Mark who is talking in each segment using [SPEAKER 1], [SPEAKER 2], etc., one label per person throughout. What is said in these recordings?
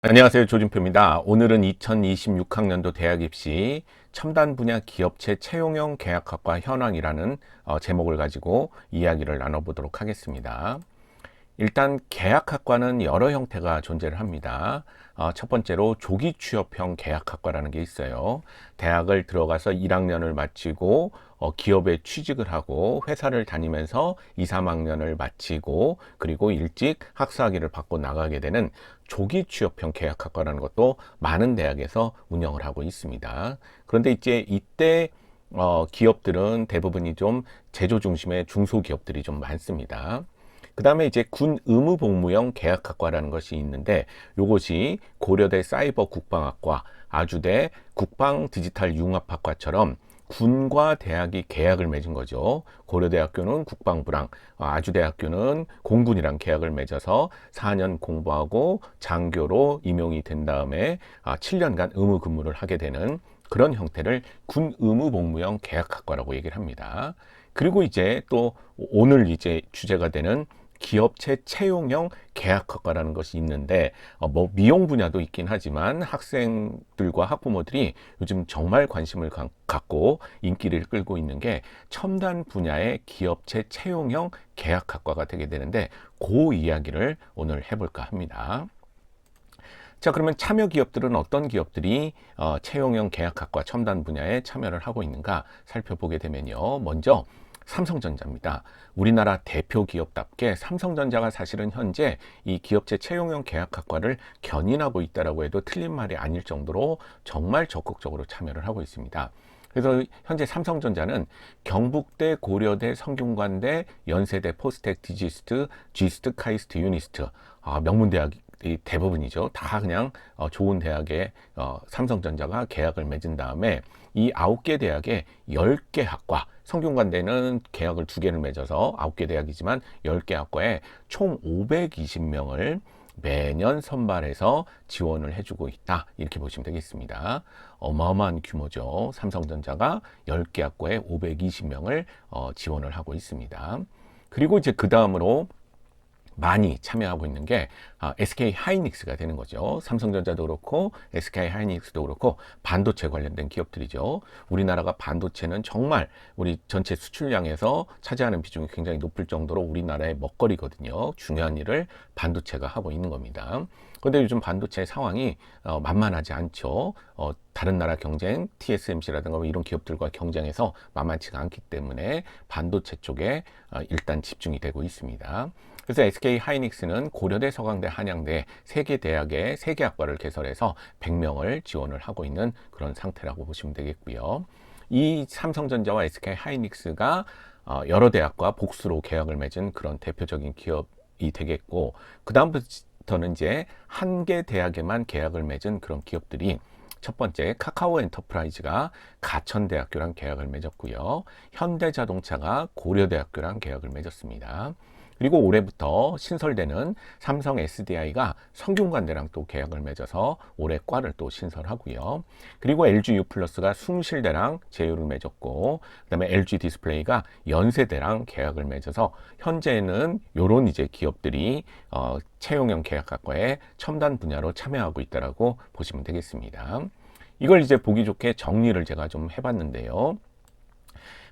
[SPEAKER 1] 안녕하세요. 조진표입니다. 오늘은 2026학년도 대학 입시 첨단 분야 기업체 채용형 계약학과 현황이라는 제목을 가지고 이야기를 나눠보도록 하겠습니다. 일단 계약학과는 여러 형태가 존재를 합니다. 첫 번째로 조기 취업형 계약학과라는 게 있어요. 대학을 들어가서 1학년을 마치고 기업에 취직을 하고 회사를 다니면서 2, 3학년을 마치고 그리고 일찍 학사학위를 받고 나가게 되는 조기 취업형 계약학과라는 것도 많은 대학에서 운영을 하고 있습니다. 그런데 이제 이때 기업들은 대부분이 좀 제조 중심의 중소기업들이 좀 많습니다. 그 다음에 이제 군 의무복무형 계약학과라는 것이 있는데 이것이 고려대 사이버 국방학과, 아주대 국방디지털융합학과처럼 군과 대학이 계약을 맺은 거죠. 고려대학교는 국방부랑 아주대학교는 공군이랑 계약을 맺어서 4년 공부하고 장교로 임용이 된 다음에 7년간 의무 근무를 하게 되는 그런 형태를 군 의무복무형 계약학과라고 얘기를 합니다. 그리고 이제 또 오늘 이제 주제가 되는 기업체 채용형 계약학과라는 것이 있는데 뭐 미용 분야도 있긴 하지만 학생들과 학부모들이 요즘 정말 관심을 갖고 인기를 끌고 있는 게 첨단 분야의 기업체 채용형 계약학과가 되게 되는데 그 이야기를 오늘 해볼까 합니다. 자, 그러면 참여 기업들은 어떤 기업들이 채용형 계약학과 첨단 분야에 참여를 하고 있는가 살펴보게 되면요. 먼저 삼성전자입니다. 우리나라 대표 기업답게 삼성전자가 사실은 현재 이 기업체 채용형 계약학과를 견인하고 있다라고 해도 틀린 말이 아닐 정도로 정말 적극적으로 참여를 하고 있습니다. 그래서 현재 삼성전자는 경북대, 고려대, 성균관대, 연세대, 포스텍, 디지스트, G스트, 카이스트, 유니스트 명문대학이 대부분이죠. 다 그냥 좋은 대학에 삼성전자가 계약을 맺은 다음에 이 9개 대학에 10개 학과, 성균관대는 계약을 2개를 맺어서 9개 대학이지만 10개 학과에 총 520명을 매년 선발해서 지원을 해주고 있다. 이렇게 보시면 되겠습니다. 어마어마한 규모죠. 삼성전자가 10개 학과에 520명을 지원을 하고 있습니다. 그리고 이제 그 다음으로 많이 참여하고 있는 게 SK 하이닉스가 되는 거죠. 삼성전자도 그렇고 SK 하이닉스도 그렇고 반도체 관련된 기업들이죠. 우리나라가 반도체는 정말 우리 전체 수출량에서 차지하는 비중이 굉장히 높을 정도로 우리나라의 먹거리거든요. 중요한 일을 반도체가 하고 있는 겁니다. 그런데 요즘 반도체 상황이 만만하지 않죠. 다른 나라 경쟁, TSMC라든가 이런 기업들과 경쟁해서 만만치가 않기 때문에 반도체 쪽에 일단 집중이 되고 있습니다. 그래서 SK 하이닉스는 고려대, 서강대, 한양대 3개 대학의 3개 학과를 개설해서 100명을 지원을 하고 있는 그런 상태라고 보시면 되겠고요. 이 삼성전자와 SK 하이닉스가 여러 대학과 복수로 계약을 맺은 그런 대표적인 기업이 되겠고, 그 다음부터는 이제 한 개 대학에만 계약을 맺은 그런 기업들이 첫 번째 카카오 엔터프라이즈가 가천대학교랑 계약을 맺었고요. 현대자동차가 고려대학교랑 계약을 맺었습니다. 그리고 올해부터 신설되는 삼성 SDI가 성균관대랑 또 계약을 맺어서 올해 과를 또 신설하고요. 그리고 LG U+가 숭실대랑 제휴를 맺었고, 그다음에 LG 디스플레이가 연세대랑 계약을 맺어서 현재는 이런 이제 기업들이 채용형 계약학과에 첨단 분야로 참여하고 있다라고 보시면 되겠습니다. 이걸 이제 보기 좋게 정리를 제가 좀 해봤는데요.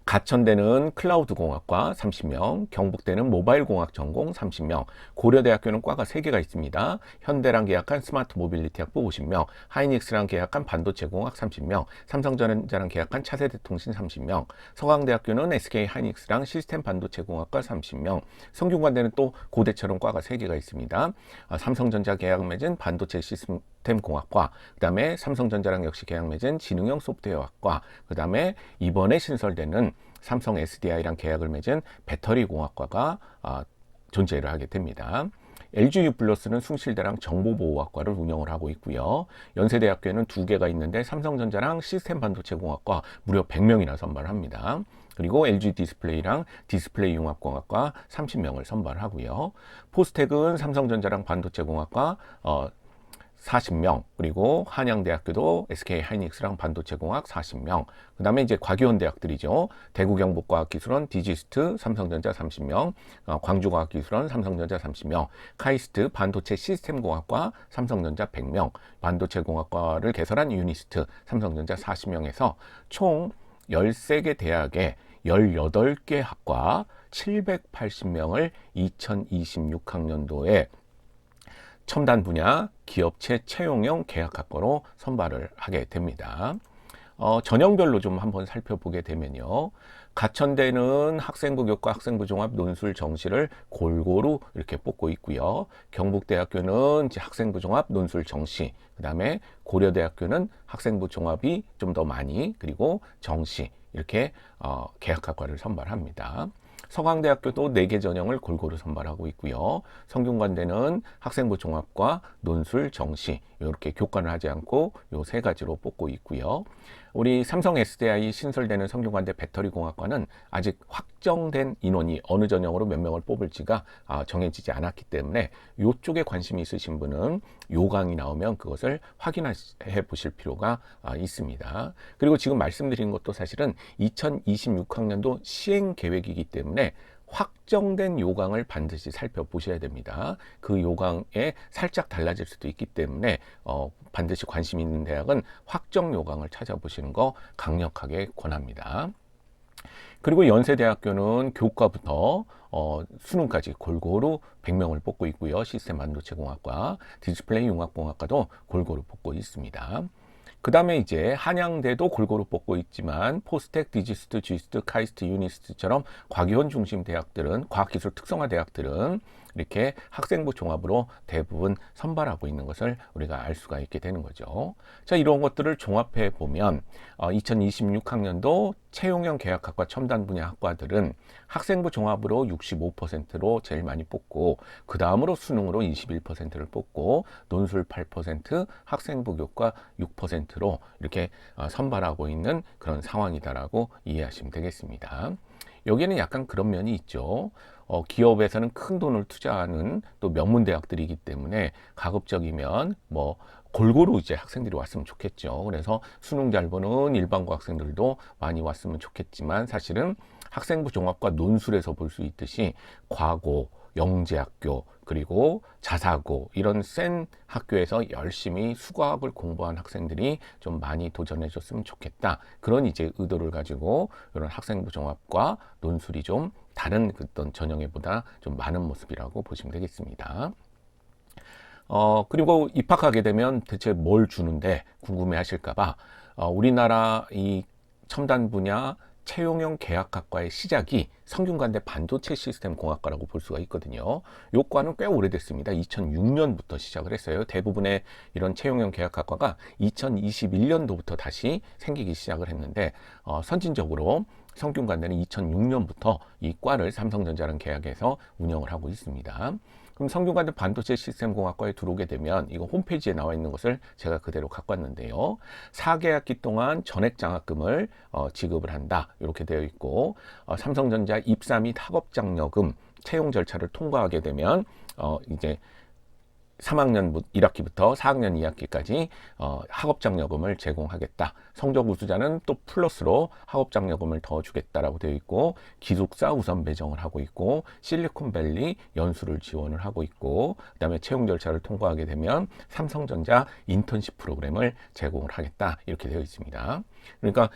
[SPEAKER 1] 가천대는 클라우드공학과 30명, 경북대는 모바일공학 전공 30명, 고려대학교는 과가 3개가 있습니다. 현대랑 계약한 스마트 모빌리티 학부 50명, 하이닉스랑 계약한 반도체공학 30명, 삼성전자랑 계약한 차세대 통신 30명, 서강대학교는 SK 하이닉스랑 시스템 반도체공학과 30명, 성균관대는 또 고대처럼 과가 3개가 있습니다. 삼성전자 계약 맺은 반도체 시스템 공학과, 그 다음에 삼성전자랑 역시 계약 맺은 지능형 소프트웨어학과, 그 다음에 이번에 신설되는 삼성 SDI랑 계약을 맺은 배터리 공학과가 존재를 하게 됩니다. LG U+는 숭실대랑 정보보호학과를 운영을 하고 있고요. 연세대학교에는 2개가 있는데 삼성전자랑 시스템 반도체 공학과 무려 100명이나 선발을 합니다. 그리고 LG 디스플레이랑 디스플레이 융합공학과 30명을 선발하고요. 포스텍은 삼성전자랑 반도체 공학과 40명, 그리고 한양대학교도 SK하이닉스랑 반도체공학 40명, 그 다음에 이제 과기원 대학들이죠. 대구경북과학기술원, 디지스트, 삼성전자 30명, 광주과학기술원, 삼성전자 30명, 카이스트, 반도체 시스템공학과, 삼성전자 100명, 반도체공학과를 개설한 유니스트, 삼성전자 40명에서 총 13개 대학에 18개 학과 780명을 2026학년도에 첨단 분야 기업체 채용형 계약학과로 선발을 하게 됩니다. 전형별로 좀 한번 살펴보게 되면요. 가천대는 학생부 교과, 학생부 종합, 논술 정시를 골고루 이렇게 뽑고 있고요. 경북대학교는 이제 학생부 종합, 논술 정시, 그 다음에 고려대학교는 학생부 종합이 좀 더 많이, 그리고 정시 이렇게 계약학과를 선발합니다. 서강대학교도 4개 전형을 골고루 선발하고 있고요. 성균관대는 학생부 종합과 논술 정시 이렇게 교과를 하지 않고 요 3가지로 뽑고 있고요. 우리 삼성 SDI 신설되는 성균관대 배터리공학과는 아직 확정된 인원이 어느 전형으로 몇 명을 뽑을지가 정해지지 않았기 때문에 이쪽에 관심이 있으신 분은 요강이 나오면 그것을 확인해 보실 필요가 있습니다. 그리고 지금 말씀드린 것도 사실은 2026학년도 시행 계획이기 때문에 확정된 요강을 반드시 살펴보셔야 됩니다. 그 요강에 살짝 달라질 수도 있기 때문에 반드시 관심 있는 대학은 확정 요강을 찾아보시는 거 강력하게 권합니다. 그리고 연세대학교는 교과부터 수능까지 골고루 100명을 뽑고 있고요. 시스템 반도체공학과, 디스플레이 융합공학과도 골고루 뽑고 있습니다. 그 다음에 이제 한양대도 골고루 뽑고 있지만 포스텍, 디지스트, G스트, 카이스트, 유니스트처럼 과기원 중심 대학들은, 과학기술 특성화 대학들은 이렇게 학생부 종합으로 대부분 선발하고 있는 것을 우리가 알 수가 있게 되는 거죠. 자, 이런 것들을 종합해 보면 2026학년도 채용형 계약학과 첨단 분야 학과들은 학생부 종합으로 65%로 제일 많이 뽑고, 그 다음으로 수능으로 21%를 뽑고, 논술 8%, 학생부 교과 6%로 이렇게 선발하고 있는 그런 상황이다라고 이해하시면 되겠습니다. 여기에는 약간 그런 면이 있죠. 기업에서는 큰 돈을 투자하는 또 명문 대학들이기 때문에 가급적이면 골고루 이제 학생들이 왔으면 좋겠죠. 그래서 수능 잘 보는 일반고 학생들도 많이 왔으면 좋겠지만, 사실은 학생부 종합과 논술에서 볼 수 있듯이 과고, 영재학교, 그리고 자사고 이런 센 학교에서 열심히 수과학을 공부한 학생들이 좀 많이 도전해 줬으면 좋겠다. 그런 이제 의도를 가지고 이런 학생부 종합과 논술이 좀 다른 어떤 전형에보다 좀 많은 모습이라고 보시면 되겠습니다. 그리고 입학하게 되면 대체 뭘 주는데 궁금해 하실까봐 우리나라 이 첨단 분야 채용형 계약학과의 시작이 성균관대 반도체 시스템 공학과라고 볼 수가 있거든요. 이 과는 꽤 오래됐습니다. 2006년부터 시작을 했어요. 대부분의 이런 채용형 계약학과가 2021년도부터 다시 생기기 시작을 했는데 선진적으로 성균관대는 2006년부터 이 과를 삼성전자랑 계약해서 운영을 하고 있습니다. 그럼 성균관대 반도체 시스템 공학과에 들어오게 되면 이거 홈페이지에 나와 있는 것을 제가 그대로 갖고 왔는데요. 4개학기 동안 전액 장학금을 지급을 한다. 이렇게 되어 있고 삼성전자 입사 및 학업 장려금 채용 절차를 통과하게 되면 이제 3학년 1학기부터 4학년 2학기까지 학업장려금을 제공하겠다. 성적 우수자는 또 플러스로 학업장려금을 더 주겠다라고 되어 있고, 기숙사 우선 배정을 하고 있고, 실리콘밸리 연수를 지원을 하고 있고, 그 다음에 채용 절차를 통과하게 되면 삼성전자 인턴십 프로그램을 제공을 하겠다. 이렇게 되어 있습니다. 그러니까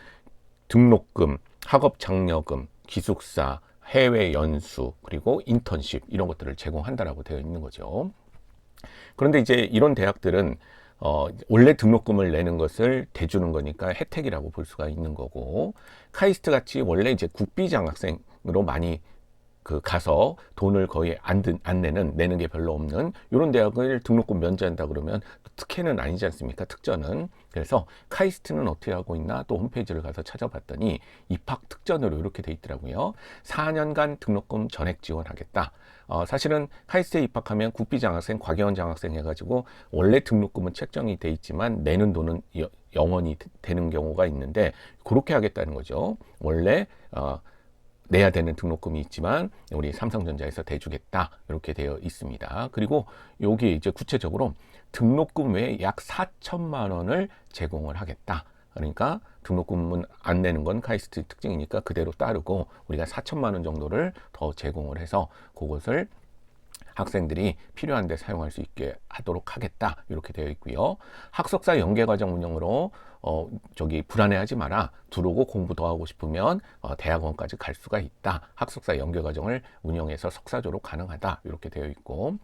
[SPEAKER 1] 등록금, 학업장려금, 기숙사, 해외 연수, 그리고 인턴십 이런 것들을 제공한다라고 되어 있는 거죠. 그런데 이제 이런 대학들은 원래 등록금을 내는 것을 대주는 거니까 혜택이라고 볼 수가 있는 거고, 카이스트 같이 원래 이제 국비 장학생으로 많이 가서 돈을 거의 안 내는 게 별로 없는 이런 대학을 등록금 면제한다 그러면 특혜는 아니지 않습니까? 특전은. 그래서 카이스트는 어떻게 하고 있나 또 홈페이지를 가서 찾아봤더니 입학 특전으로 이렇게 돼 있더라고요. 4년간 등록금 전액 지원하겠다. 사실은 카이스트에 입학하면 국비 장학생, 과기원 장학생 해가지고 원래 등록금은 책정이 돼 있지만 내는 돈은 영원히 되는 경우가 있는데, 그렇게 하겠다는 거죠. 원래 내야 되는 등록금이 있지만 우리 삼성전자에서 대주겠다 이렇게 되어 있습니다. 그리고 여기 이제 구체적으로 등록금 외에 약 4천만 원을 제공을 하겠다. 그러니까 등록금은 안 내는 건 카이스트 특징이니까 그대로 따르고 우리가 4천만 원 정도를 더 제공을 해서 그것을 학생들이 필요한 데 사용할 수 있게 하도록 하겠다 이렇게 되어 있고요. 학석사 연계과정 운영으로 불안해하지 마라. 들어오고 공부 더 하고 싶으면 대학원까지 갈 수가 있다. 학석사 연계과정을 운영해서 석사조로 가능하다 이렇게 되어 있고,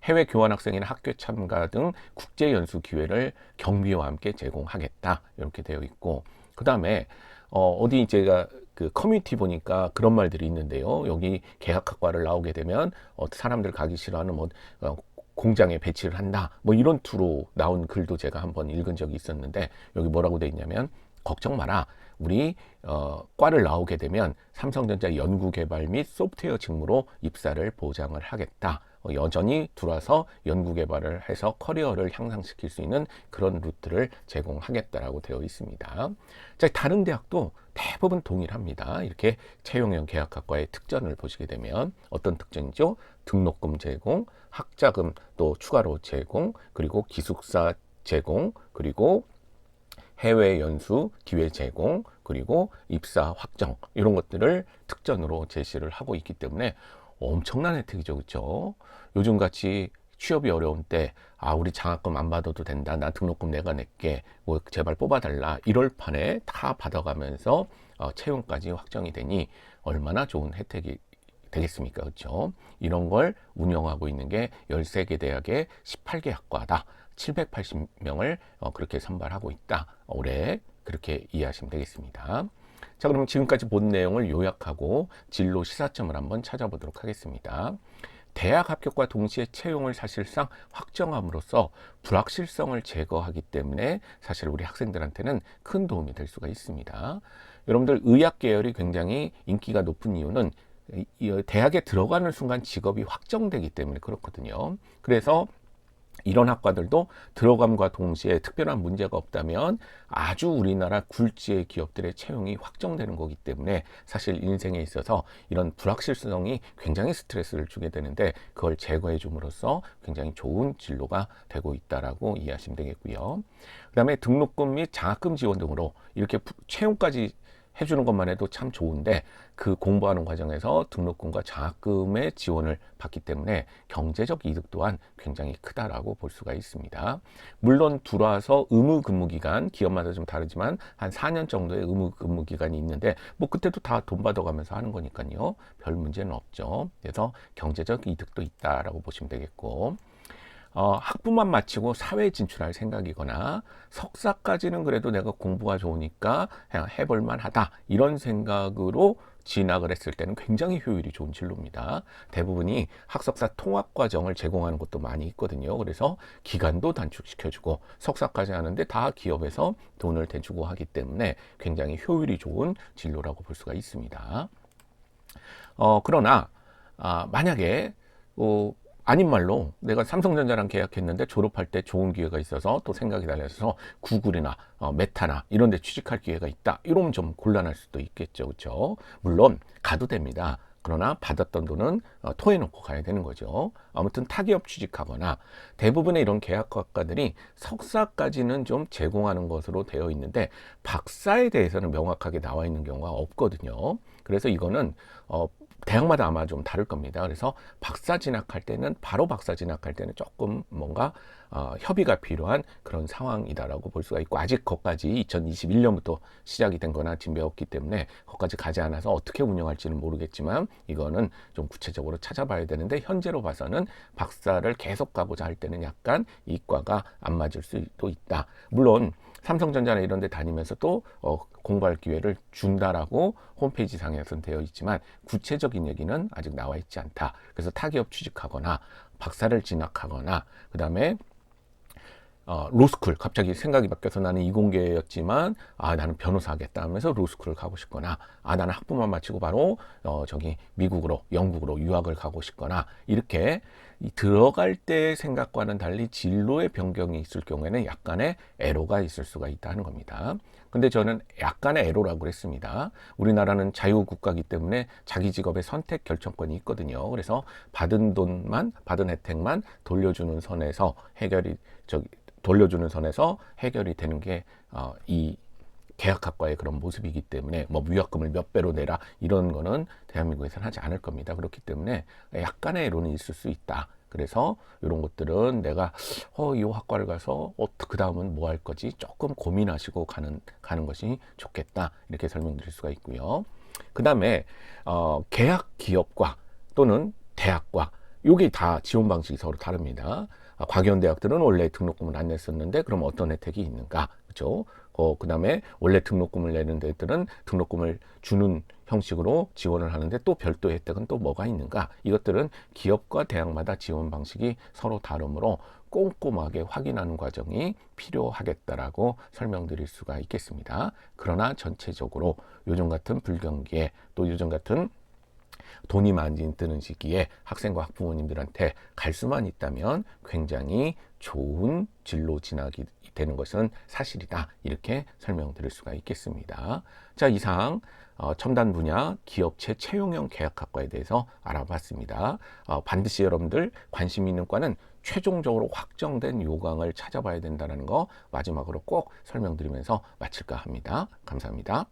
[SPEAKER 1] 해외 교환 학생이나 학교 참가 등 국제 연수 기회를 경비와 함께 제공하겠다 이렇게 되어 있고, 그 다음에 어디 제가 그 커뮤니티 보니까 그런 말들이 있는데요. 여기 계약학과를 나오게 되면 사람들 가기 싫어하는 공장에 배치를 한다. 뭐 이런 투로 나온 글도 제가 한번 읽은 적이 있었는데, 여기 뭐라고 돼 있냐면 걱정 마라. 우리 과를 나오게 되면 삼성전자 연구개발 및 소프트웨어 직무로 입사를 보장을 하겠다. 여전히 들어와서 연구개발을 해서 커리어를 향상시킬 수 있는 그런 루트를 제공하겠다라고 되어 있습니다. 자, 다른 대학도 대부분 동일합니다. 이렇게 채용형 계약학과의 특전을 보시게 되면 어떤 특징이죠? 등록금 제공, 학자금 또 추가로 제공, 그리고 기숙사 제공, 그리고 해외 연수 기회 제공, 그리고 입사 확정, 이런 것들을 특전으로 제시를 하고 있기 때문에 엄청난 혜택이죠. 그렇죠? 요즘같이 취업이 어려운 때 우리 장학금 안 받아도 된다, 나 등록금 내가 낼게, 뭐 제발 뽑아달라, 이럴 판에 다 받아가면서 채용까지 확정이 되니 얼마나 좋은 혜택이 되겠습니까? 그렇죠? 이런 걸 운영하고 있는 게 13개 대학의 18개 학과다. 780명을 그렇게 선발하고 있다. 올해 그렇게 이해하시면 되겠습니다. 자, 그럼 지금까지 본 내용을 요약하고 진로 시사점을 한번 찾아보도록 하겠습니다. 대학 합격과 동시에 채용을 사실상 확정함으로써 불확실성을 제거하기 때문에 사실 우리 학생들한테는 큰 도움이 될 수가 있습니다. 여러분들 의학 계열이 굉장히 인기가 높은 이유는 대학에 들어가는 순간 직업이 확정되기 때문에 그렇거든요. 그래서 이런 학과들도 들어감과 동시에 특별한 문제가 없다면 아주 우리나라 굴지의 기업들의 채용이 확정되는 거기 때문에 사실 인생에 있어서 이런 불확실성이 굉장히 스트레스를 주게 되는데, 그걸 제거해 줌으로써 굉장히 좋은 진로가 되고 있다라고 이해하시면 되겠고요. 그 다음에 등록금 및 장학금 지원 등으로 이렇게 채용까지 해주는 것만 해도 참 좋은데, 그 공부하는 과정에서 등록금과 장학금의 지원을 받기 때문에 경제적 이득 또한 굉장히 크다라고 볼 수가 있습니다. 물론 들어와서 의무 근무 기간, 기업마다 좀 다르지만 한 4년 정도의 의무 근무 기간이 있는데, 뭐 그때도 다 돈 받아가면서 하는 거니까요, 별 문제는 없죠. 그래서 경제적 이득도 있다라고 보시면 되겠고, 학부만 마치고 사회에 진출할 생각이거나 석사까지는 그래도 내가 공부가 좋으니까 해볼만 하다, 이런 생각으로 진학을 했을 때는 굉장히 효율이 좋은 진로입니다. 대부분이 학석사 통합 과정을 제공하는 것도 많이 있거든요. 그래서 기간도 단축시켜주고 석사까지 하는데 다 기업에서 돈을 대주고 하기 때문에 굉장히 효율이 좋은 진로라고 볼 수가 있습니다. 그러나 만약에 아닌 말로 내가 삼성전자랑 계약했는데 졸업할 때 좋은 기회가 있어서 또 생각이 달라서 구글이나 메타나 이런 데 취직할 기회가 있다, 이러면 좀 곤란할 수도 있겠죠. 그렇죠? 물론 가도 됩니다. 그러나 받았던 돈은 토해놓고 가야 되는 거죠. 아무튼 타기업 취직하거나, 대부분의 이런 계약학과들이 석사까지는 좀 제공하는 것으로 되어 있는데 박사에 대해서는 명확하게 나와 있는 경우가 없거든요. 그래서 이거는 대학마다 아마 좀 다를 겁니다. 그래서 박사 진학할 때는, 바로 박사 진학할 때는 조금 뭔가 협의가 필요한 그런 상황이다라고 볼 수가 있고, 아직 거기까지 2021년부터 시작이 된 거나 지금 배웠기 때문에 거기까지 가지 않아서 어떻게 운영할지는 모르겠지만 이거는 좀 구체적으로 찾아봐야 되는데, 현재로 봐서는 박사를 계속 가고자 할 때는 약간 이과가 안 맞을 수도 있다. 물론 삼성전자나 이런 데 다니면서 또 공부할 기회를 준다라고 홈페이지 상에서는 되어 있지만 구체적인 얘기는 아직 나와 있지 않다. 그래서 타기업 취직하거나 박사를 진학하거나, 그 다음에 로스쿨 갑자기 생각이 바뀌어서 나는 이공계였지만 나는 변호사 하겠다 하면서 로스쿨을 가고 싶거나 나는 학부만 마치고 바로 저기 미국으로 영국으로 유학을 가고 싶거나 이렇게 들어갈 때 생각과는 달리 진로의 변경이 있을 경우에는 약간의 애로가 있을 수가 있다는 겁니다. 근데 저는 약간의 애로라고 했습니다. 우리나라는 자유국가이기 때문에 자기 직업의 선택 결정권이 있거든요. 그래서 받은 돈만, 받은 혜택만 돌려주는 선에서 해결이 되는 게 이 계약학과의 그런 모습이기 때문에 뭐 위약금을 몇 배로 내라 이런 거는 대한민국에서는 하지 않을 겁니다. 그렇기 때문에 약간의 애로는 있을 수 있다. 그래서 이런 것들은 내가 이 학과를 가서 그 다음은 뭐 할 거지 조금 고민하시고 가는 것이 좋겠다 이렇게 설명드릴 수가 있고요. 그 다음에 계약 기업과 또는 대학과 요게 다 지원 방식이 서로 다릅니다. 과기원 대학들은 원래 등록금을 안 냈었는데 그럼 어떤 혜택이 있는가, 그렇죠? 그 다음에 원래 등록금을 내는 데들은 등록금을 주는 형식으로 지원을 하는데 또 별도의 혜택은 또 뭐가 있는가? 이것들은 기업과 대학마다 지원 방식이 서로 다르므로 꼼꼼하게 확인하는 과정이 필요하겠다라고 설명드릴 수가 있겠습니다. 그러나 전체적으로 요즘 같은 불경기에 또 요즘 같은 돈이 많이 드는 시기에 학생과 학부모님들한테 갈 수만 있다면 굉장히 좋은 진로 진학이 되는 것은 사실이다. 이렇게 설명드릴 수가 있겠습니다. 자, 이상 첨단 분야 기업체 채용형 계약학과에 대해서 알아봤습니다. 반드시 여러분들 관심 있는 과는 최종적으로 확정된 요강을 찾아봐야 된다는 거 마지막으로 꼭 설명드리면서 마칠까 합니다. 감사합니다.